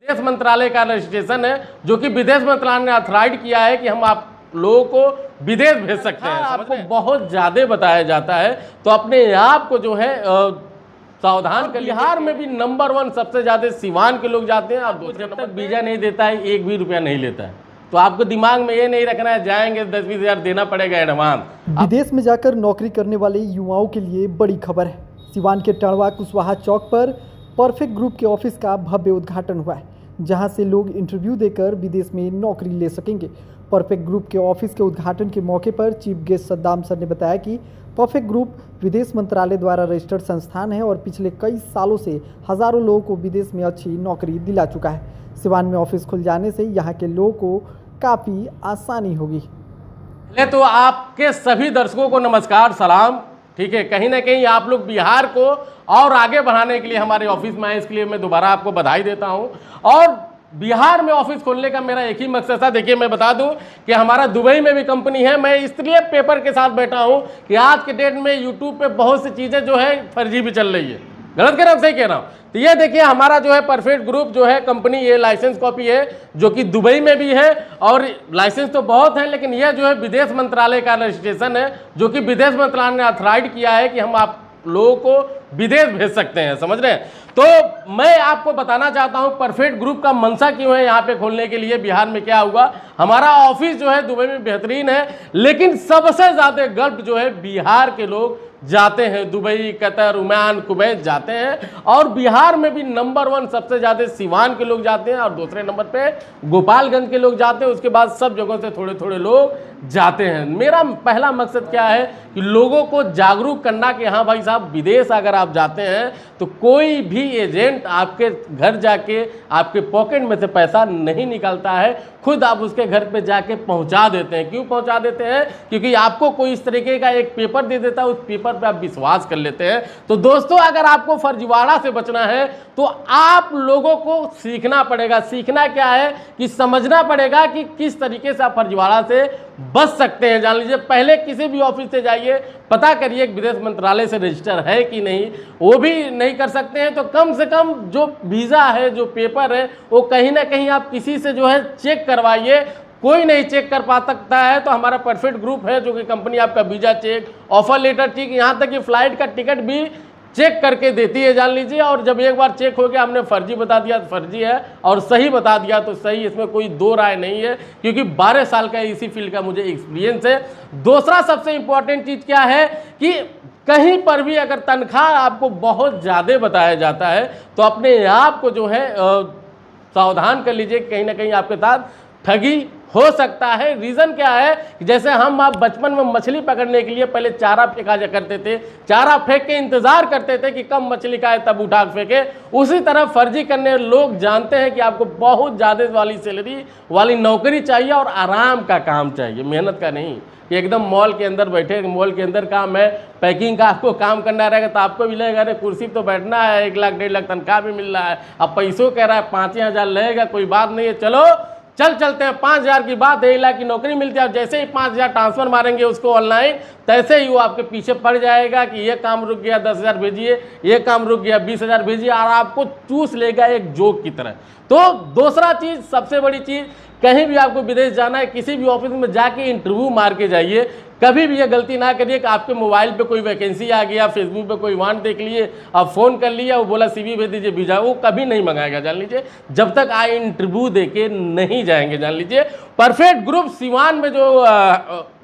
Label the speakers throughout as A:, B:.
A: विदेश मंत्रालय का रजिस्ट्रेशन है, जो कि विदेश मंत्रालय ने अथॉराइज किया है कि हम आप लोगों को विदेश भेज सकते हैं। आपको बहुत ज्यादा बताया जाता है, तो अपने आप को जो है सावधान कर। बिहार में भी नंबर 1 सबसे ज्यादा सिवान के लोग जाते हैं, और दूसरे तक वीजा नहीं देता है, 1 भी रुपया नहीं लेता है। तो आपको दिमाग में ये नहीं रखना है जाएंगे 10-20 हज़ार देना पड़ेगा एडवांस।
B: विदेश में जाकर नौकरी करने वाले युवाओं के लिए बड़ी खबर है। सिवान के टड़वा कुशवाहा चौक पर परफेक्ट ग्रुप के ऑफिस का भव्य उद्घाटन हुआ है, जहां से लोग इंटरव्यू देकर विदेश में नौकरी ले सकेंगे। परफेक्ट ग्रुप के ऑफिस के उद्घाटन के मौके पर चीफ गेस्ट सद्दाम सर ने बताया कि परफेक्ट ग्रुप विदेश मंत्रालय द्वारा रजिस्टर्ड संस्थान है और पिछले कई सालों से हजारों लोगों को विदेश में अच्छी नौकरी दिला चुका है। सिवान में ऑफिस खुल जाने से यहाँ के लोगों को काफ़ी आसानी होगी।
A: पहले तो आपके सभी दर्शकों को नमस्कार, सलाम। ठीक है, कहीं ना कहीं आप लोग बिहार को और आगे बढ़ाने के लिए हमारे ऑफिस में आए, इसके लिए मैं दोबारा आपको बधाई देता हूं। और बिहार में ऑफिस खोलने का मेरा एक ही मकसद था। देखिए, मैं बता दूं कि हमारा दुबई में भी कंपनी है। मैं इसलिए पेपर के साथ बैठा हूं कि आज के डेट में यूट्यूब पे बहुत सी चीज़ें जो है फर्जी भी चल रही है। गलत कह रहा हूं, सही कह रहा हूं? तो ये देखिए, हमारा जो है परफेक्ट ग्रुप जो है कंपनी, ये लाइसेंस कॉपी है जो कि दुबई में भी है, और लाइसेंस तो बहुत है, लेकिन यह जो है विदेश मंत्रालय का रजिस्ट्रेशन है, जो कि विदेश मंत्रालय ने अथॉराइज किया है कि हम आप लोगों को विदेश भेज सकते हैं। समझ रहे हैं? तो मैं आपको बताना चाहता हूं परफेक्ट ग्रुप का मंशा क्यों है यहाँ पे खोलने के लिए। बिहार में क्या हुआ, हमारा ऑफिस जो है दुबई में बेहतरीन है, लेकिन सबसे ज्यादा गल्फ जो है बिहार के लोग जाते हैं। दुबई, कतर, ओमान, कुवैत जाते हैं, और बिहार में भी नंबर 1 सबसे ज्यादा सिवान के लोग जाते हैं, और दूसरे नंबर पे गोपालगंज के लोग जाते हैं। उसके बाद सब जगहों से थोड़े थोड़े लोग जाते हैं। मेरा पहला मकसद क्या है कि लोगों को जागरूक करना कि हाँ भाई साहब, विदेश अगर आप जाते हैं तो कोई भी एजेंट आपके घर जाके आपके पॉकेट में से पैसा नहीं निकालता है, खुद आप उसके घर पे जाके पहुंचा देते हैं। क्यों पहुंचा देते हैं? क्योंकि आपको कोई इस तरीके का एक पेपर दे देता है, उस पेपर पे आप विश्वास कर लेते हैं। तो दोस्तों, अगर आपको फर्जीवाड़ा से बचना है तो आप लोगों को सीखना पड़ेगा। सीखना क्या है कि समझना पड़ेगा कि किस तरीके से आप फर्जीवाड़ा से बच सकते हैं। जान लीजिए, पहले किसी भी ऑफिस से जाइए, पता करिए विदेश मंत्रालय से रजिस्टर है कि नहीं। वो भी नहीं कर सकते हैं तो कम से कम जो वीज़ा है, जो पेपर है, वो कहीं ना कहीं आप किसी से जो है चेक करवाइए। कोई नहीं चेक कर पा सकता है तो हमारा परफेक्ट ग्रुप है, जो कि कंपनी आपका visa check, offer letter check, यहाँ तक कि फ्लाइट का टिकट भी चेक करके देती है। जान लीजिए, और जब एक बार चेक हो गया, हमने फर्जी बता दिया तो फर्जी है, और सही बता दिया तो सही, इसमें कोई दो राय नहीं है, क्योंकि 12 साल का इसी फील्ड का मुझे एक्सपीरियंस है। दूसरा सबसे इंपॉर्टेंट चीज़ क्या है कि कहीं पर भी अगर तनख्वाह आपको बहुत ज़्यादा बताया जाता है तो अपने आप को जो है सावधान कर लीजिए, कहीं ना कहीं आपके साथ ठगी हो सकता है। रीज़न क्या है कि जैसे हम आप बचपन में मछली पकड़ने के लिए पहले चारा फेंका जा करते थे, चारा फेंक के इंतजार करते थे कि कम मछली का है तब उठा फेंके, उसी तरह फर्जी करने लोग जानते हैं कि आपको बहुत ज़्यादा वाली सैलरी वाली नौकरी चाहिए और आराम का काम चाहिए, मेहनत का नहीं। कि एकदम मॉल के अंदर बैठे, मॉल के अंदर काम है, पैकिंग का आपको काम करना रहेगा तो आपको भी लगेगा अरे कुर्सी तो बैठना है, 1 लाख 1.5 लाख तनख्वाह भी मिल रहा है, अब पैसों कह रहा है 5,000 लगेगा, कोई बात नहीं है, चलो चलते हैं, 5,000 की बात है, 1 लाख की नौकरी मिलती है। अब जैसे ही 5,000 ट्रांसफर मारेंगे उसको ऑनलाइन, तैसे ही वो आपके पीछे पड़ जाएगा कि ये काम रुक गया 10,000 भेजिए, ये काम रुक गया 20,000 भेजिए, और आपको चूस लेगा एक जोक की तरह। तो दूसरा चीज़, सबसे बड़ी चीज़, कहीं भी आपको विदेश जाना है, किसी भी ऑफिस में जाके इंटरव्यू मार के जाइए। कभी भी ये गलती ना करिए कि आपके मोबाइल पे कोई वैकेंसी आ गया, फेसबुक पे कोई वांट देख लिए, आप फ़ोन कर लिया, वो बोला CV भेज दीजिए, वीज़ा, वो कभी नहीं मंगाएगा। जान लीजिए, जब तक आप इंटरव्यू दे के नहीं जाएंगे। जान लीजिए, परफेक्ट ग्रुप सिवान में जो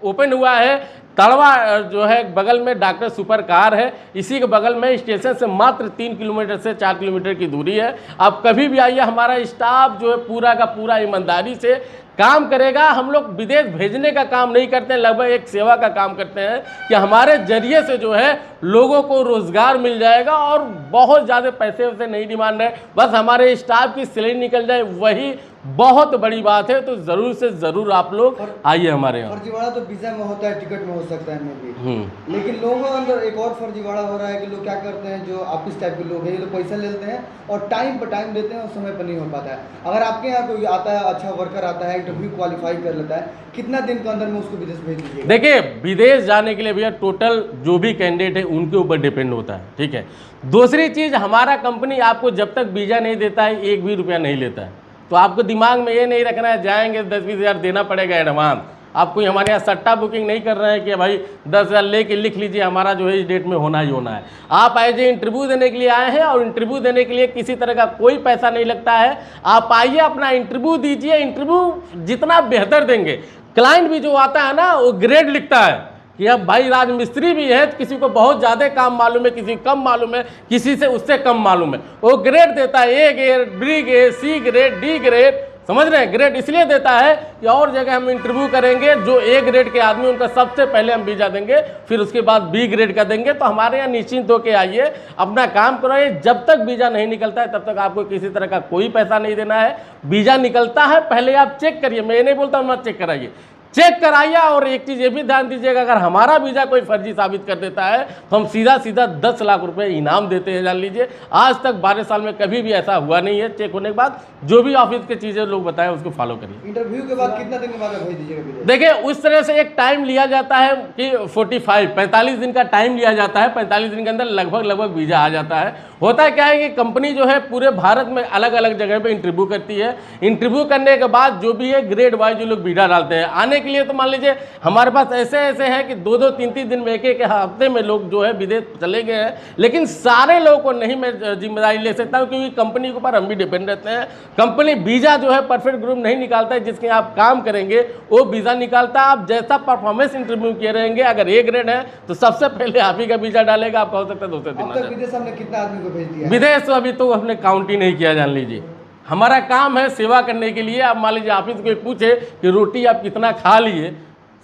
A: ओपन हुआ है, तड़वा जो है बगल में डॉक्टर सुपर कार है, इसी के बगल में स्टेशन से मात्र 3 किलोमीटर से 4 किलोमीटर की दूरी है। आप कभी भी आइए, हमारा स्टाफ जो है पूरा का पूरा ईमानदारी से काम करेगा। हम लोग विदेश भेजने का काम नहीं करते हैं, लगभग एक सेवा का काम करते हैं कि हमारे जरिए से जो है लोगों को रोज़गार मिल जाएगा, और बहुत ज़्यादा पैसे वैसे नहीं डिमांड है, बस हमारे स्टाफ की सैलरी निकल जाए वही बहुत बड़ी बात है। तो ज़रूर से ज़रूर आप लोग आइए हमारे यहाँ।
C: फर्जीवाड़ा तो वीजा में होता है, टिकट में हो सकता है में भी, लेकिन लोगों के अंदर एक और फर्जीवाड़ा हो रहा है कि लोग क्या करते हैं, जो ऑफिस टाइप के लोग हैं, ये लोग पैसा लेते हैं और टाइम पर टाइम देते हैं और समय पर नहीं हो पाता है। अगर आपके यहाँ कोई आता है, अच्छा वर्कर आता है, इंटरव्यू क्वालिफाई कर लेता है, कितना दिन के अंदर में उसको विदेश भेज दीजिएगा?
A: देखिए, विदेश जाने के लिए भैया टोटल जो भी कैंडिडेट है उनके ऊपर डिपेंड होता है, ठीक है। दूसरी चीज़, हमारा कंपनी आपको जब तक वीज़ा नहीं देता है 1 भी रुपया नहीं लेता है। तो आपको दिमाग में ये नहीं रखना है जाएंगे 10-20 हज़ार देना पड़ेगा एडवांस। आप कोई हमारे यहाँ सट्टा बुकिंग नहीं कर रहे हैं कि भाई 10 हज़ार लेके लिख लीजिए हमारा जो है इस डेट में होना ही होना है। आप एज ए इंटरव्यू देने के लिए आए हैं और इंटरव्यू देने के लिए किसी तरह का कोई पैसा नहीं लगता है। आप आइए, अपना इंटरव्यू दीजिए। इंटरव्यू जितना बेहतर देंगे, क्लाइंट भी जो आता है ना वो ग्रेड लिखता है कि अब भाई राजमिस्त्री भी है, किसी को बहुत ज़्यादा काम मालूम है, किसी को कम मालूम है, किसी से उससे कम मालूम है, वो ग्रेड देता है। A grade, B grade, C grade, D grade, समझ रहे हैं। ग्रेड इसलिए देता है कि और जगह हम इंटरव्यू करेंगे, जो ए ग्रेड के आदमी उनका सबसे पहले हम वीज़ा देंगे, फिर उसके बाद बी ग्रेड का देंगे। तो हमारे यहाँ निश्चिंत होकर आइए, अपना काम कराइए। जब तक वीज़ा नहीं निकलता है तब तक आपको किसी तरह का कोई पैसा नहीं देना है। वीज़ा निकलता है, पहले आप चेक करिए। मैं ये नहीं बोलता हूँ मत चेक कराइए, चेक कराइए। और एक चीज़ ये भी ध्यान दीजिएगा, अगर हमारा वीज़ा कोई फर्जी साबित कर देता है तो हम सीधा 10 लाख रुपए इनाम देते हैं, जान लीजिए। आज तक 12 साल में कभी भी ऐसा हुआ नहीं है। चेक होने के बाद जो भी ऑफिस की चीज़ें लोग बताएं उसको फॉलो करिए।
C: इंटरव्यू के बाद कितना दिन के बाद भेज दीजिएगा विदेश?
A: देखिए, उस तरह से एक टाइम लिया जाता है कि 45 दिन का टाइम लिया जाता है। 45 दिन के अंदर लगभग वीज़ा आ जाता है। होता क्या है कि कंपनी जो है पूरे भारत में अलग अलग जगह पे इंटरव्यू करती है। इंटरव्यू करने के बाद जो भी है ग्रेड वाइज जो लोग वीज़ा डालते हैं आने के लिए, तो मान लीजिए हमारे पास ऐसे हैं कि 2-2, 3-3 दिन में, एक हफ्ते में लोग जो है विदेश चले गए हैं। लेकिन सारे लोगों को नहीं मैं जिम्मेदारी ले सकता हूँ, क्योंकि कंपनी के ऊपर हम भी डिपेंड रहते हैं। कंपनी वीज़ा जो है परफेक्ट ग्रुप नहीं निकालता है, जिसके आप काम करेंगे वो वीज़ा निकालता है। आप जैसा परफॉर्मेंस इंटरव्यू किए रहेंगे, अगर ए ग्रेड है तो सबसे पहले आप ही का वीज़ा डालेगा। आपका हो सकता है दूसरे दिन।
C: विदेश हमने कितना आदमी को भेज दिया?
A: विदेश तो अभी तो हमने काउंट ही नहीं किया, जान लीजिए। हमारा काम है सेवा करने के लिए। आप मान लीजिए ऑफिस कोई पूछे कि रोटी आप कितना खा लिए,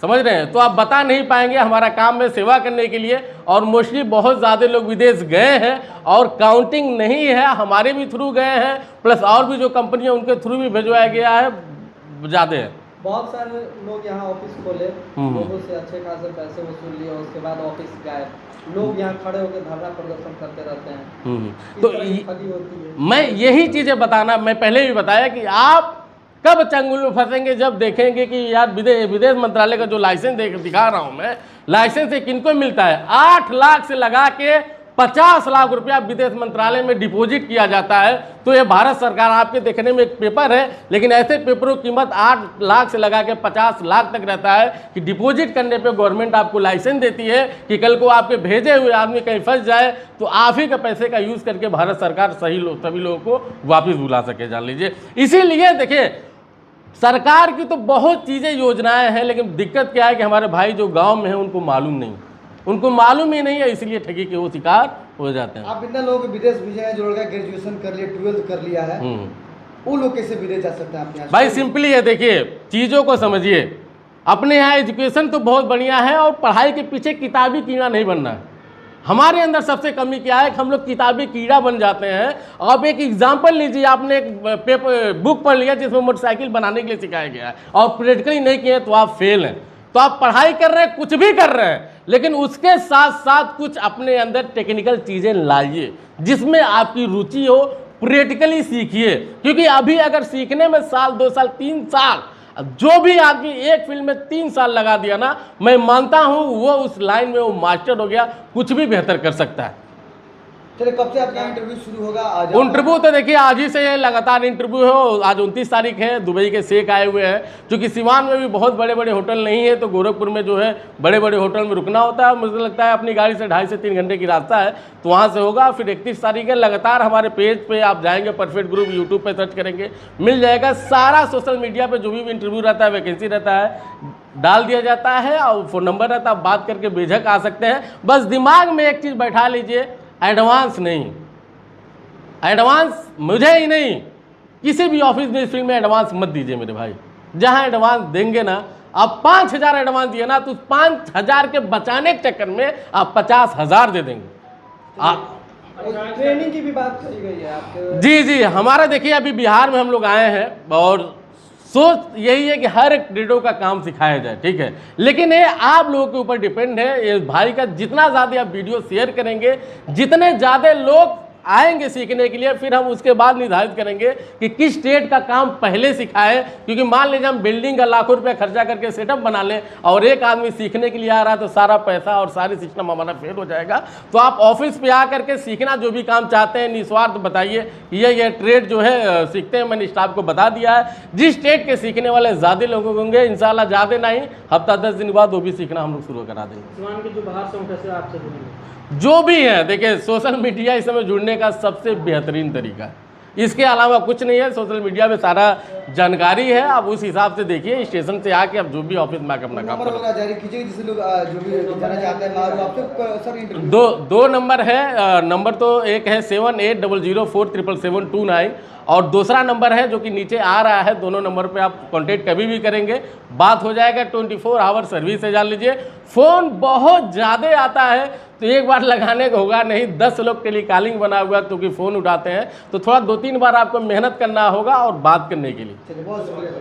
A: समझ रहे हैं, तो आप बता नहीं पाएंगे। हमारा काम है सेवा करने के लिए। और मोस्टली बहुत ज़्यादा लोग विदेश गए हैं और काउंटिंग नहीं है, हमारे भी थ्रू गए हैं, प्लस और भी जो कंपनी है उनके थ्रू भी भिजवाया गया है, ज़्यादा है।
D: बहुत सारे लोग यहाँ ऑफिस खोले, लोगों से अच्छे खासे पैसे वसूल लिए, उसके बाद ऑफिस गए। लोग यहाँ खड़े होकर धरना प्रदर्शन करते रहते हैं।
A: तो
D: ठगी होती है।
A: मैं यही चीज़ें बताना, मैं पहले भी बताया कि आप कब चंगुल में फंसेंगे, जब देखेंगे कि यार विदेश मंत्रालय का जो लाइसेंस दिखा रहा हूँ मैं, लाइसेंस से किनको मिलता है? 8 लाख से लगा के 50 लाख रुपया विदेश मंत्रालय में डिपॉजिट किया जाता है। तो ये भारत सरकार, आपके देखने में एक पेपर है, लेकिन ऐसे पेपरों की कीमत 8 लाख से लगा के 50 लाख तक रहता है कि डिपॉजिट करने पे गवर्नमेंट आपको लाइसेंस देती है कि कल को आपके भेजे हुए आदमी कहीं फंस जाए तो आप ही का पैसे का यूज़ करके भारत सरकार सभी लोगों को वापस बुला सके, जान लीजिए। इसीलिए देखिए, सरकार की तो बहुत चीज़ें योजनाएं हैं, लेकिन दिक्कत क्या है कि हमारे भाई जो गांव में हैं उनको मालूम नहीं, उनको मालूम ही नहीं है, इसलिए ठगी के वो शिकार हो जाते हैं।
C: आप इतना लोगों को विदेश भेजे हैं, जो लड़का ग्रेजुएशन कर लिया, 12th कर लिया है, वो लोग कैसे विदेश जा सकते हैं? अपने
A: भाई सिंपली है, देखिए चीज़ों को समझिए। अपने यहाँ एजुकेशन तो बहुत बढ़िया है और पढ़ाई के पीछे किताबी कीड़ा नहीं बनना है। हमारे अंदर सबसे कमी क्या है कि हम लोग किताबी कीड़ा बन जाते हैं। अब एक एग्जाम्पल लीजिए, आपने एक बुक पढ़ लिया जिसमें मोटरसाइकिल बनाने के लिए सिखाया गया है और प्रैक्टिकली नहीं किए तो आप फेल हैं। तो आप पढ़ाई कर रहे हैं, कुछ भी कर रहे हैं, लेकिन उसके साथ साथ कुछ अपने अंदर टेक्निकल चीज़ें लाइए जिसमें आपकी रुचि हो, प्रैक्टिकली सीखिए। क्योंकि अभी अगर सीखने में साल, 2 साल, 3 साल, जो भी आदमी एक फील्ड में 3 साल लगा दिया ना, मैं मानता हूं वो उस लाइन में वो मास्टर हो गया, कुछ भी बेहतर कर सकता है।
C: चलिए, कब से आपका इंटरव्यू शुरू होगा? आज
A: इंटरव्यू तो देखिए आज ही से लगातार इंटरव्यू हो। आज 29 तारीख है। दुबई के शेख आए हुए हैं, क्योंकि सीवान में भी बहुत बड़े बड़े होटल नहीं है, तो गोरखपुर में जो है बड़े बड़े होटल में रुकना होता है। मुझे लगता है अपनी गाड़ी से 2.5 से 3 घंटे की रास्ता है, तो वहाँ से होगा। फिर 31 तारीख है। लगातार हमारे पेज पे आप जाएंगे, परफेक्ट ग्रुप यूट्यूब पे सर्च करेंगे, मिल जाएगा। सारा सोशल मीडिया पे जो भी इंटरव्यू रहता है, वैकेंसी रहता है, डाल दिया जाता है और फ़ोन नंबर रहता है, आप बात करके बेझक आ सकते हैं। बस दिमाग में एक चीज़ बैठा लीजिए, एडवांस नहीं, एडवांस मुझे ही नहीं, किसी भी ऑफिस में इस फील्ड में एडवांस मत दीजिए मेरे भाई। जहां एडवांस देंगे ना, आप 5,000 एडवांस दिए ना, तो 5,000 के बचाने के चक्कर में आप 50,000 दे देंगे।
D: ट्रेनिंग की भी बात करी गई है आपके।
A: जी जी, हमारा देखिए अभी बिहार में हम लोग आए हैं और सोच यही है कि हर एक ट्रेडों का काम सिखाया जाए, ठीक है। लेकिन ये आप लोगों के ऊपर डिपेंड है, ये भाई का जितना ज़्यादा आप वीडियो शेयर करेंगे, जितने ज़्यादा लोग आएंगे सीखने के लिए, फिर हम उसके बाद निर्धारित करेंगे कि किस ट्रेड का काम पहले सिखाएं। क्योंकि मान लीजिए हम बिल्डिंग का लाखों रुपया खर्चा करके सेटअप बना लें और एक आदमी सीखने के लिए आ रहा है तो सारा पैसा और सारी सिस्टम हमारा फेल हो जाएगा। तो आप ऑफिस पे आकर के सीखना जो भी काम चाहते हैं निस्वार्थ बताइए कि ये ट्रेड जो है सीखते हैं। मैंने स्टाफ को बता दिया है, जिस ट्रेड के सीखने वाले ज़्यादा लोग होंगे इंशाल्लाह, ज़्यादा नहीं, हफ्ता 10 दिन बाद वो भी सीखना हम लोग शुरू करा देंगे।
D: सिवान के जो बाहर से उनके से आपसे जुड़ेंगे
A: जो भी है, देखिए सोशल मीडिया इस समय जुड़ने का सबसे बेहतरीन तरीका है, इसके अलावा कुछ नहीं है। सोशल मीडिया पे सारा जानकारी है, आप उस हिसाब से देखिए, स्टेशन से आके आप जो भी ऑफिस में आकर अपना काम
C: नंबर
A: करो।
C: वगैरह जारी कीजिए जिसे लोग जो भी जाना चाहते हैं मारू आपसे सर इंटरव्यू।
A: दो नंबर है, नंबर तो एक है 7800477729 और दूसरा नंबर है जो कि नीचे आ रहा है। दोनों नंबर पे आप कांटेक्ट कभी भी करेंगे, बात हो जाएगा। 24 आवर सर्विस है, जान लीजिए। फ़ोन बहुत ज़्यादा आता है तो एक बार लगाने का होगा नहीं, 10 लोग टेलीकॉलिंग बना हुआ क्योंकि फ़ोन उठाते हैं, तो थोड़ा 2-3 बार आपको मेहनत करना होगा और बात करने के लिए।
C: चलिए बहुत शुक्रिया।